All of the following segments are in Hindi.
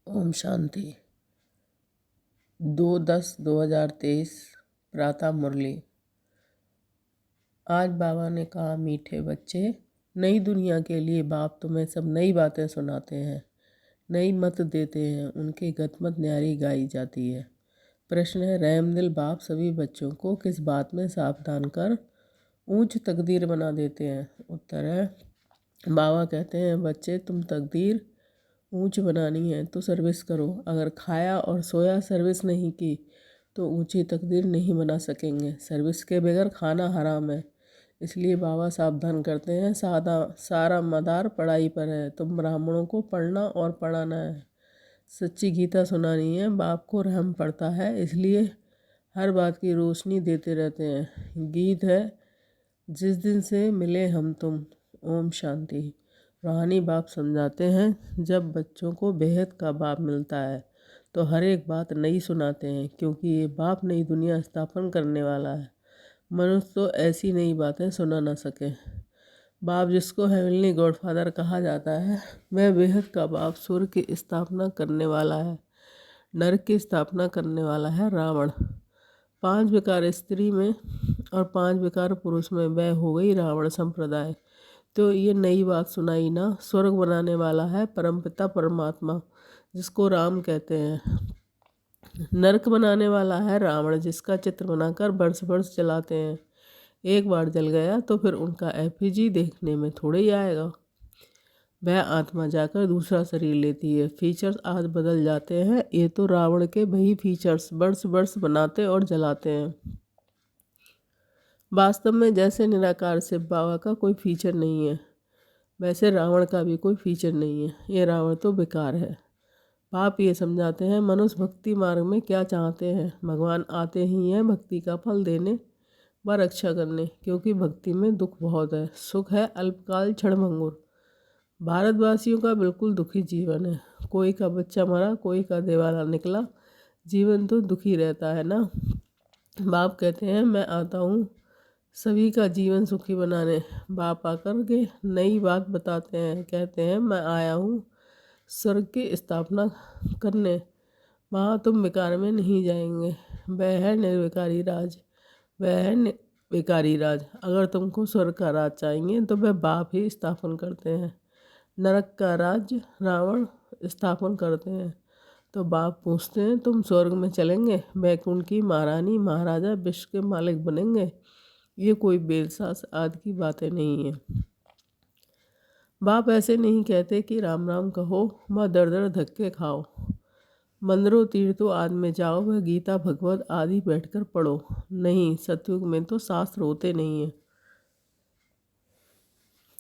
ओम शांति। 2/10/2023 प्रातः मुरली। आज बाबा ने कहा, मीठे बच्चे, नई दुनिया के लिए बाप तुम्हें सब नई बातें सुनाते हैं, नई मत देते हैं। उनकी गतमत न्यारी गाई जाती है। प्रश्न है, रहमदिल बाप सभी बच्चों को किस बात में सावधान कर ऊंच तकदीर बना देते हैं? उत्तर है, बाबा कहते हैं, बच्चे तुम तकदीर ऊंच बनानी है तो सर्विस करो। अगर खाया और सोया सर्विस नहीं की तो ऊंची तकदीर नहीं बना सकेंगे। सर्विस के बगैर खाना हराम है। इसलिए बाबा सावधान करते हैं, सारा मदार पढ़ाई पर है। तुम ब्राह्मणों को पढ़ना और पढ़ाना है, सच्ची गीता सुनानी है। बाप को रहम पड़ता है, इसलिए हर बात की रोशनी देते रहते हैं। गीत है, जिस दिन से मिले हम तुम। ओम शांति। रूहानी बाप समझाते हैं, जब बच्चों को बेहद का बाप मिलता है तो हर एक बात नई सुनाते हैं, क्योंकि ये बाप नई दुनिया स्थापन करने वाला है। मनुष्य तो ऐसी नई बातें सुना ना सके। बाप, जिसको हेवनली गॉडफादर कहा जाता है, वह बेहद का बाप सूर्य की स्थापना करने वाला है, नरक की स्थापना करने वाला है रावण। 5 विकार स्त्री में और 5 विकार पुरुष में वह हो गई रावण संप्रदाय। तो ये नई बात सुनाई ना। स्वर्ग बनाने वाला है परमपिता परमात्मा, जिसको राम कहते हैं। नरक बनाने वाला है रावण, जिसका चित्र बनाकर वर्ष वर्ष जलाते हैं। एक बार जल गया तो फिर उनका एफिजी देखने में थोड़े ही आएगा। वह आत्मा जाकर दूसरा शरीर लेती है। फीचर्स आज बदल जाते हैं, ये तो रावण के वही फीचर्स वर्ष वर्ष बनाते और जलाते हैं। वास्तव में जैसे निराकार शिव बाबा का कोई फीचर नहीं है, वैसे रावण का भी कोई फीचर नहीं है। ये रावण तो बेकार है। बाप ये समझाते हैं, मनुष्य भक्ति मार्ग में क्या चाहते हैं। भगवान आते ही हैं भक्ति का फल देने व रक्षा करने, क्योंकि भक्ति में दुख बहुत है। सुख है अल्पकाल क्षणभंगुर। भारतवासियों का बिल्कुल दुखी जीवन है। कोई का बच्चा मरा, कोई का देवाला निकला, जीवन तो दुखी रहता है ना। बाप कहते हैं, मैं आता हूँ सभी का जीवन सुखी बनाने। बाप आकर के नई बात बताते हैं, कहते हैं, मैं आया हूँ स्वर्ग की स्थापना करने। वहाँ तुम विकार में नहीं जाएंगे। वह है निर्विकारी राज, वह है विकारी राज। अगर तुमको स्वर्ग का राज चाहिए तो वह बाप ही स्थापन करते हैं। नरक का राज रावण स्थापन करते हैं। तो बाप पूछते हैं, तुम स्वर्ग में चलेंगे? वैकुंठ की महारानी महाराजा विश्व के मालिक बनेंगे? ये कोई बेलसास आदि की बातें नहीं है। बाप ऐसे नहीं कहते कि राम राम कहो व दर दर धक्के खाओ। मंदिरों तीर्थों आदि में जाओ व गीता भगवत आदि बैठकर पढ़ो। नहीं, सतयुग में तो शास्त्र होते नहीं है।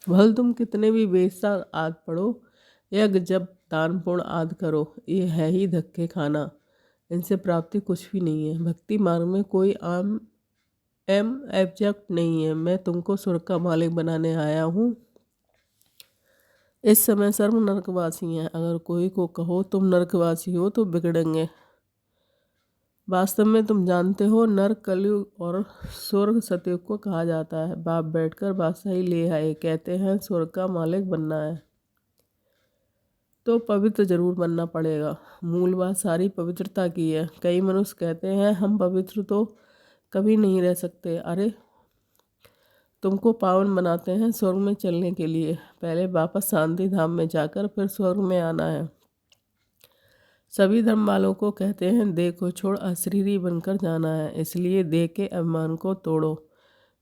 भल तुम कितने भी वेदसा आदि पढ़ो, यज्ञ जब दान पुण्य आदि करो, ये है ही धक्के खाना। इनसे प्राप्ति कुछ भी नहीं है। भक्ति मार्ग में कोई एब्जेक्ट नहीं है। मैं तुमको स्वर्ग का मालिक बनाने आया हूँ। इस समय सर्व नरकवासी हैं। अगर कोई को कहो तुम नरकवासी हो तो बिगड़ेंगे। वास्तव में तुम जानते हो, नरक कलयुग और स्वर्ग सतयुग को कहा जाता है। बाप बैठकर बादशाही ले आए, कहते हैं स्वर्ग का मालिक बनना है तो पवित्र जरूर बनना पड़ेगा। मूल बात सारी पवित्रता की है। कई मनुष्य कहते हैं, हम पवित्र तो कभी नहीं रह सकते। अरे, तुमको पावन बनाते हैं स्वर्ग में चलने के लिए। पहले वापस शांति धाम में जाकर फिर स्वर्ग में आना है। सभी धर्म वालों को कहते हैं, देह को छोड़ अशरीरी बनकर जाना है। इसलिए देह के अभिमान को तोड़ो।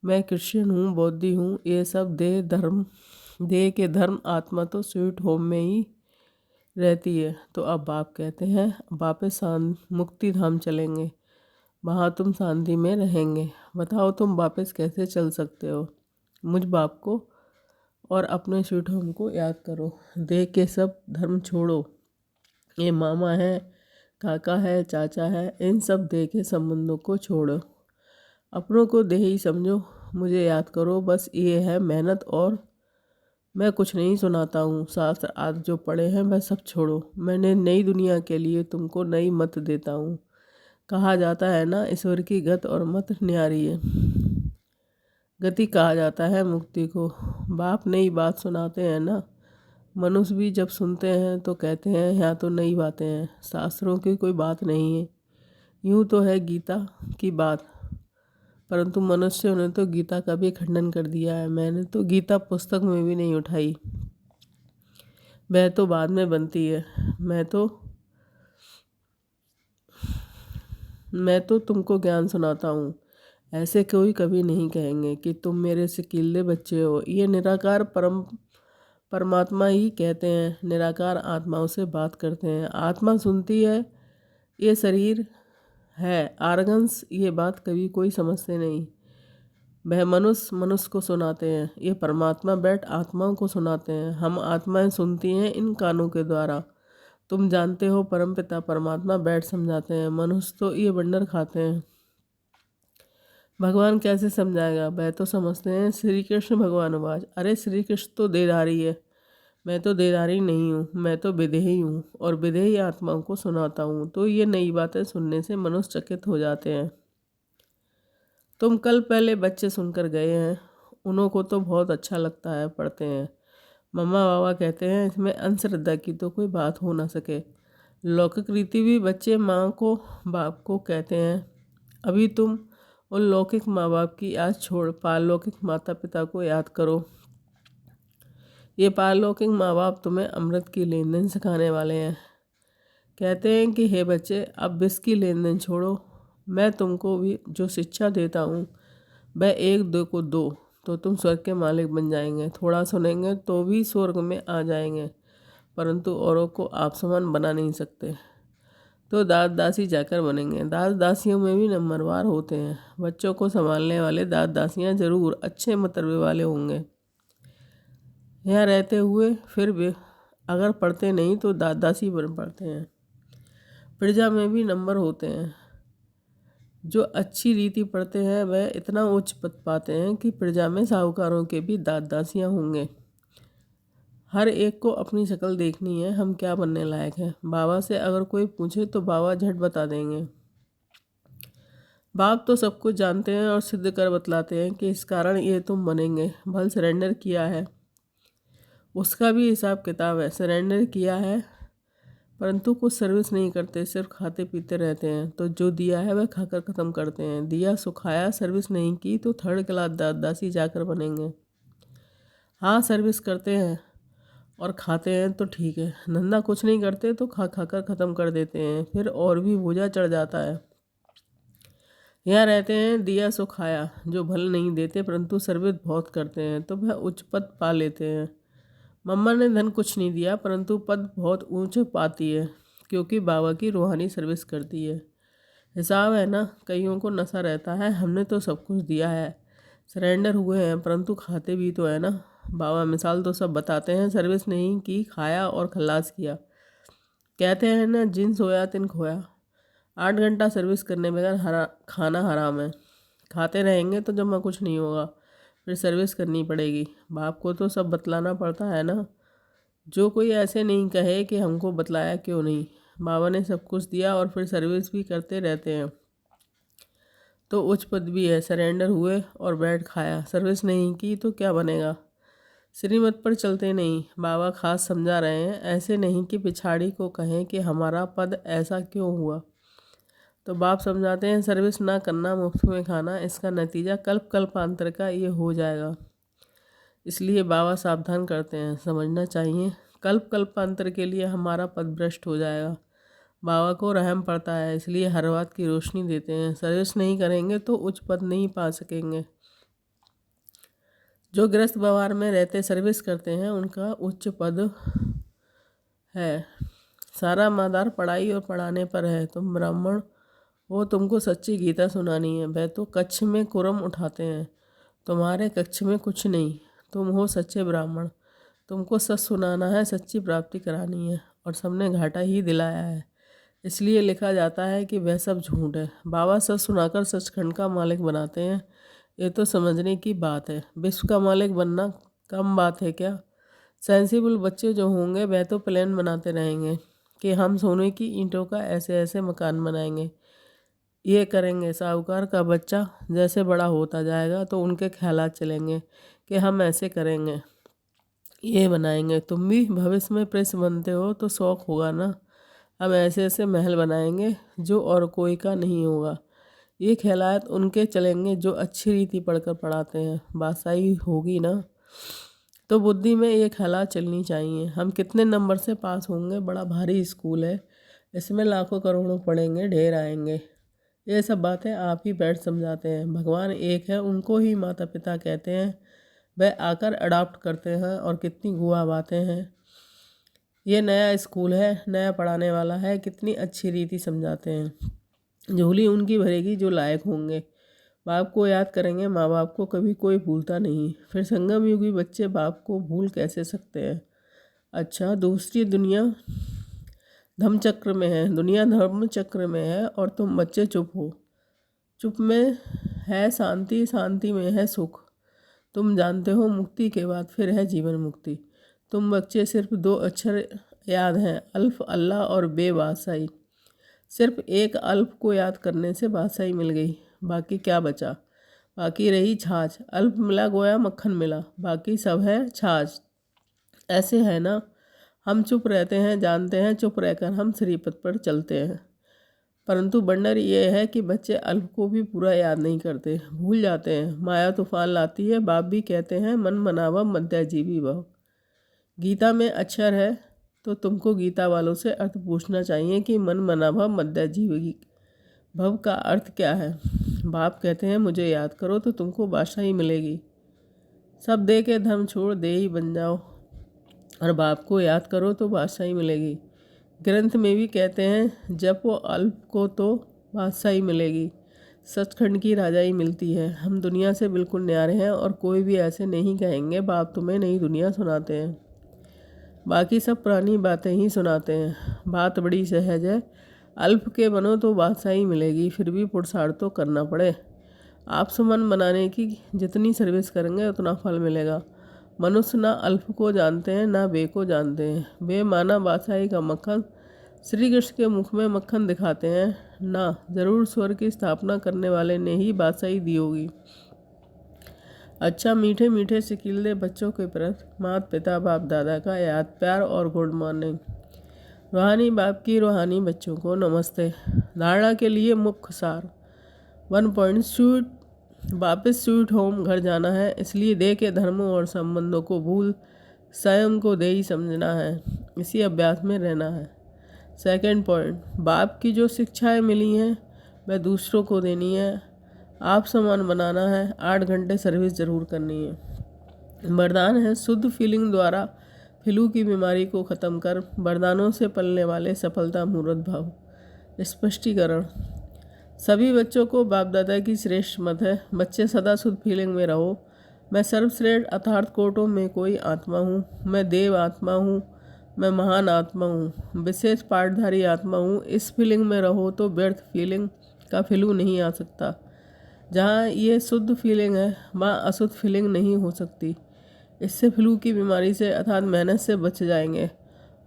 मैं क्रिश्चियन हूँ, बौद्धी हूँ, ये सब देह के धर्म। आत्मा तो स्वीट होम में ही रहती है। तो अब बाप कहते हैं, वापस मुक्ति धाम चलेंगे, वहाँ तुम शांति में रहेंगे। बताओ, तुम वापस कैसे चल सकते हो? मुझ बाप को और अपने स्वीट होम को याद करो। देह के सब धर्म छोड़ो। ये मामा है, काका है, चाचा है, इन सब देह के संबंधों को छोड़ो। अपनों को देह ही समझो। मुझे याद करो, बस ये है मेहनत। और मैं कुछ नहीं सुनाता हूँ। शास्त्र आदि जो पढ़े हैं वह सब छोड़ो। मैंने नई दुनिया के लिए तुमको नई मत देता हूँ। कहा जाता है ना, ईश्वर की गत और मत न्यारी है। गति कहा जाता है मुक्ति को। बाप नई बात सुनाते हैं ना। मनुष्य भी जब सुनते हैं तो कहते हैं यहाँ तो नई बातें हैं, शास्त्रों की कोई बात नहीं है। यूँ तो है गीता की बात, परंतु मनुष्यों ने तो गीता का भी खंडन कर दिया है। मैंने तो गीता पुस्तक में भी नहीं उठाई, वह तो बाद में बनती है। मैं तो तुमको ज्ञान सुनाता हूँ। ऐसे कोई कभी नहीं कहेंगे कि तुम मेरे सिकीले बच्चे हो। ये निराकार परमात्मा ही कहते हैं। निराकार आत्माओं से बात करते हैं, आत्मा सुनती है। ये शरीर है आर्गन्स, ये बात कभी कोई समझते नहीं। वह मनुष्य को सुनाते हैं, ये परमात्मा बैठ आत्माओं को सुनाते हैं। हम आत्माएं सुनती हैं इन कानों के द्वारा। तुम जानते हो परमपिता परमात्मा बैठ समझाते हैं, मनुष्य तो ये बंडर खाते हैं। भगवान कैसे समझाएगा, वह तो समझते हैं। श्री कृष्ण भगवान आवाज, अरे श्री कृष्ण तो देहधारी है, मैं तो देहधारी नहीं हूँ, मैं तो विदेही हूँ और विदेही आत्माओं को सुनाता हूँ। तो ये नई बातें सुनने से मनुष्य चकित हो जाते हैं। तुम कल पहले बच्चे सुनकर गए हैं, उन्हों को तो बहुत अच्छा लगता है, पढ़ते हैं। मम्मा बाबा कहते हैं इसमें अंधश्रद्धा की तो कोई बात हो ना सके। लौकिक रीति भी बच्चे माँ को बाप को कहते हैं। अभी तुम उन लौकिक माँ बाप की याद छोड़ पारलौकिक माता पिता को याद करो। ये पारलौकिक माँ बाप तुम्हें अमृत की लेन देन सिखाने वाले हैं। कहते हैं कि हे बच्चे, अब विष की लेन देन छोड़ो। मैं तुमको भी जो शिक्षा देता हूँ वह एक दो को दो, तो तुम स्वर्ग के मालिक बन जाएंगे। थोड़ा सुनेंगे तो भी स्वर्ग में आ जाएंगे, परंतु औरों को आप समान बना नहीं सकते, तो दास दासी जाकर बनेंगे। दास दासियों में भी नंबरवार होते हैं। बच्चों को संभालने वाले दास दासियाँ जरूर अच्छे मतरबे वाले होंगे। यहाँ रहते हुए फिर भी अगर पढ़ते नहीं तो दास दासी बन पढ़ते हैं। प्रजा में भी नंबर होते हैं। जो अच्छी रीति पढ़ते हैं वह इतना उच्च पद पाते हैं कि प्रजा में साहूकारों के भी दास दासियाँ होंगे। हर एक को अपनी शक्ल देखनी है, हम क्या बनने लायक हैं। बाबा से अगर कोई पूछे तो बाबा झट बता देंगे। बाप तो सब कुछ जानते हैं और सिद्ध कर बतलाते हैं कि इस कारण ये तुम बनेंगे। भल सरेंडर किया है, उसका भी हिसाब किताब है। सरेंडर किया है परंतु कुछ सर्विस नहीं करते, सिर्फ खाते पीते रहते हैं। तो जो दिया है वह खाकर ख़त्म करते हैं। दिया सुखाया, सर्विस नहीं की तो थर्ड क्लास दासी जाकर बनेंगे। हाँ, सर्विस करते हैं और खाते हैं तो ठीक है, धंधा कुछ नहीं करते तो खा कर ख़त्म कर देते हैं, फिर और भी बोझा चढ़ जाता है। यहाँ रहते हैं, दिया सुखाया, जो भल नहीं देते परंतु सर्विस बहुत करते हैं तो वह उच्च पद पा लेते हैं। मम्मा ने धन कुछ नहीं दिया परंतु पद बहुत ऊंचे पाती है, क्योंकि बाबा की रूहानी सर्विस करती है। हिसाब है ना, कईयों को नशा रहता है, हमने तो सब कुछ दिया है, सरेंडर हुए हैं, परंतु खाते भी तो है ना। बाबा मिसाल तो सब बताते हैं, सर्विस नहीं की, खाया और खल्लास किया। कहते हैं ना, जिन सोया तिन खोया। 8 घंटा सर्विस करने बगैर खाना हराम है। खाते रहेंगे तो जमा कुछ नहीं होगा, फिर सर्विस करनी पड़ेगी। बाप को तो सब बतलाना पड़ता है ना। जो कोई ऐसे नहीं कहे कि हमको बतलाया क्यों नहीं। बाबा ने सब कुछ दिया और फिर सर्विस भी करते रहते हैं, तो उच्च पद भी है। सरेंडर हुए और बैठ खाया, सर्विस नहीं की तो क्या बनेगा। श्रीमत पर चलते नहीं। बाबा खास समझा रहे हैं, ऐसे नहीं कि पिछाड़ी को कहें कि हमारा पद ऐसा क्यों हुआ। तो बाप समझाते हैं, सर्विस ना करना, मुफ्त में खाना, इसका नतीजा कल्प कल्पांतर का ये हो जाएगा। इसलिए बाबा सावधान करते हैं, समझना चाहिए कल्प कल्पांतर के लिए हमारा पद भ्रष्ट हो जाएगा। बाबा को रहम पड़ता है, इसलिए हर बात की रोशनी देते हैं। सर्विस नहीं करेंगे तो उच्च पद नहीं पा सकेंगे। जो गृहस्थ व्यवहार में रहते सर्विस करते हैं उनका उच्च पद है। सारा मादार पढ़ाई और पढ़ाने पर है। तुम ब्राह्मण हो, तुमको सच्ची गीता सुनानी है। वह तो कच्छ में कुरम उठाते हैं, तुम्हारे कक्ष में कुछ नहीं। तुम हो सच्चे ब्राह्मण, तुमको सच सुनाना है, सच्ची प्राप्ति करानी है, और सबने घाटा ही दिलाया है, इसलिए लिखा जाता है कि वह सब झूठ है। बाबा सच सुनाकर सचखंड का मालिक बनाते हैं, ये तो समझने की बात है। विश्व का मालिक बनना कम बात है क्या। सेंसिबल बच्चे जो होंगे वह तो प्लान बनाते रहेंगे कि हम सोने की ईंटों का ऐसे ऐसे मकान बनाएंगे, ये करेंगे। साहूकार का बच्चा जैसे बड़ा होता जाएगा तो उनके ख्यालात चलेंगे कि हम ऐसे करेंगे। ये बनाएंगे। तुम भी भविष्य में प्रिंस बनते हो तो शौक होगा ना। अब ऐसे ऐसे महल बनाएंगे जो और कोई का नहीं होगा। ये ख्यालात उनके चलेंगे जो अच्छी रीति पढ़कर पढ़ाते हैं। बादशाही होगी ना तो बुद्धि में ये ख्यालात चलनी चाहिए। हम कितने नंबर से पास होंगे, बड़ा भारी स्कूल है, इसमें लाखों करोड़ों पढ़ेंगे, ढेर आएंगे। ये सब बातें आप ही बैठ समझाते हैं। भगवान एक है, उनको ही माता पिता कहते हैं। वह आकर अडॉप्ट करते हैं और कितनी गुआ बातें हैं। ये नया स्कूल है, नया पढ़ाने वाला है, कितनी अच्छी रीति समझाते हैं। झोली उनकी भरेगी जो लायक होंगे। बाप को याद करेंगे, माँ बाप को कभी कोई भूलता नहीं। फिर संगम युगी बच्चे बाप को भूल कैसे सकते हैं। अच्छा, दूसरी दुनिया धर्म चक्र में है, दुनिया धर्म चक्र में है और तुम बच्चे चुप हो। चुप में है शांति, शांति में है सुख। तुम जानते हो मुक्ति के बाद फिर है जीवन मुक्ति। तुम बच्चे सिर्फ 2 अक्षर याद हैं, अल्फ अल्लाह और बे बादशाही। सिर्फ एक अल्फ को याद करने से बादशाही मिल गई, बाकी क्या बचा? बाकी रही छाछ। अल्फ मिला गोया मक्खन मिला, बाकी सब है छाछ। ऐसे है ना, हम चुप रहते हैं, जानते हैं चुप रहकर हम श्रीपद पर चलते हैं। परंतु बंडर ये है कि बच्चे अल्प को भी पूरा याद नहीं करते, भूल जाते हैं। माया तूफान लाती है, बाप भी कहते हैं मन मनावा मध्याजीवी भव। गीता में अक्षर है तो तुमको गीता वालों से अर्थ पूछना चाहिए कि मन मनावा मध्याजीवी भव का अर्थ क्या है। बाप कहते हैं मुझे याद करो तो तुमको बादशाही मिलेगी। सब दे के धर्म छोड़ दे ही बन जाओ और बाप को याद करो तो बादशाही मिलेगी। ग्रंथ में भी कहते हैं जब वो अल्प को तो बादशाही मिलेगी, सचखंड की राजाई मिलती है। हम दुनिया से बिल्कुल न्यारे हैं और कोई भी ऐसे नहीं कहेंगे बाप तुम्हें नई दुनिया सुनाते हैं। बाकी सब पुरानी बातें ही सुनाते हैं। बात बड़ी सहज है, अल्प के बनो तो बादशाही मिलेगी, फिर भी पुरुषार्थ तो करना पड़े। आप सुमन बनाने की जितनी सर्विस करेंगे उतना फल मिलेगा। मनुष्य ना अल्प को जानते हैं ना बे को जानते हैं। बे माना बादशाही का मक्खन, श्री कृष्ण के मुख में मक्खन दिखाते हैं ना। जरूर स्वर्ग की स्थापना करने वाले ने ही बादशाही दी होगी। अच्छा, मीठे मीठे सिकील दे बच्चों के प्रति माता पिता बाप दादा का याद प्यार और गुड मॉर्निंग। रूहानी बाप की रूहानी बच्चों को नमस्ते। धारणा के लिए मुख्य सार 1 पॉइंट स्वीट, वापस स्वीट होम घर जाना है, इसलिए देह के धर्मों और संबंधों को भूल स्वयं को देही समझना है, इसी अभ्यास में रहना है। 2 पॉइंट, बाप की जो शिक्षाएं मिली हैं वह दूसरों को देनी है, आप समान बनाना है, 8 घंटे सर्विस जरूर करनी है। वरदान है शुद्ध फीलिंग द्वारा फ्लू की बीमारी को ख़त्म कर, वरदानों से पलने वाले सफलता मूर्त भाव। स्पष्टीकरण, सभी बच्चों को बाप दादा की श्रेष्ठ मत है, बच्चे सदा शुद्ध फीलिंग में रहो। मैं सर्वश्रेष्ठ अर्थात कोटों में कोई आत्मा हूँ, मैं देव आत्मा हूँ, मैं महान आत्मा हूँ, विशेष पाठधारी आत्मा हूँ। इस फीलिंग में रहो तो व्यर्थ फीलिंग का फ्लू नहीं आ सकता। जहाँ ये शुद्ध फीलिंग है वहाँ अशुद्ध फीलिंग नहीं हो सकती। इससे फ्लू की बीमारी से अर्थात मेहनत से बच जाएंगे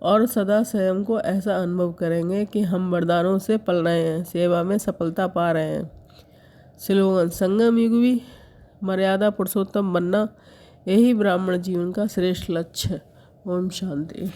और सदा स्वयं को ऐसा अनुभव करेंगे कि हम वरदानों से पल रहे हैं, सेवा में सफलता पा रहे हैं। स्लोगन, संगम युग भी मर्यादा पुरुषोत्तम बनना, यही ब्राह्मण जीवन का श्रेष्ठ लक्ष्य है। ओम शांति।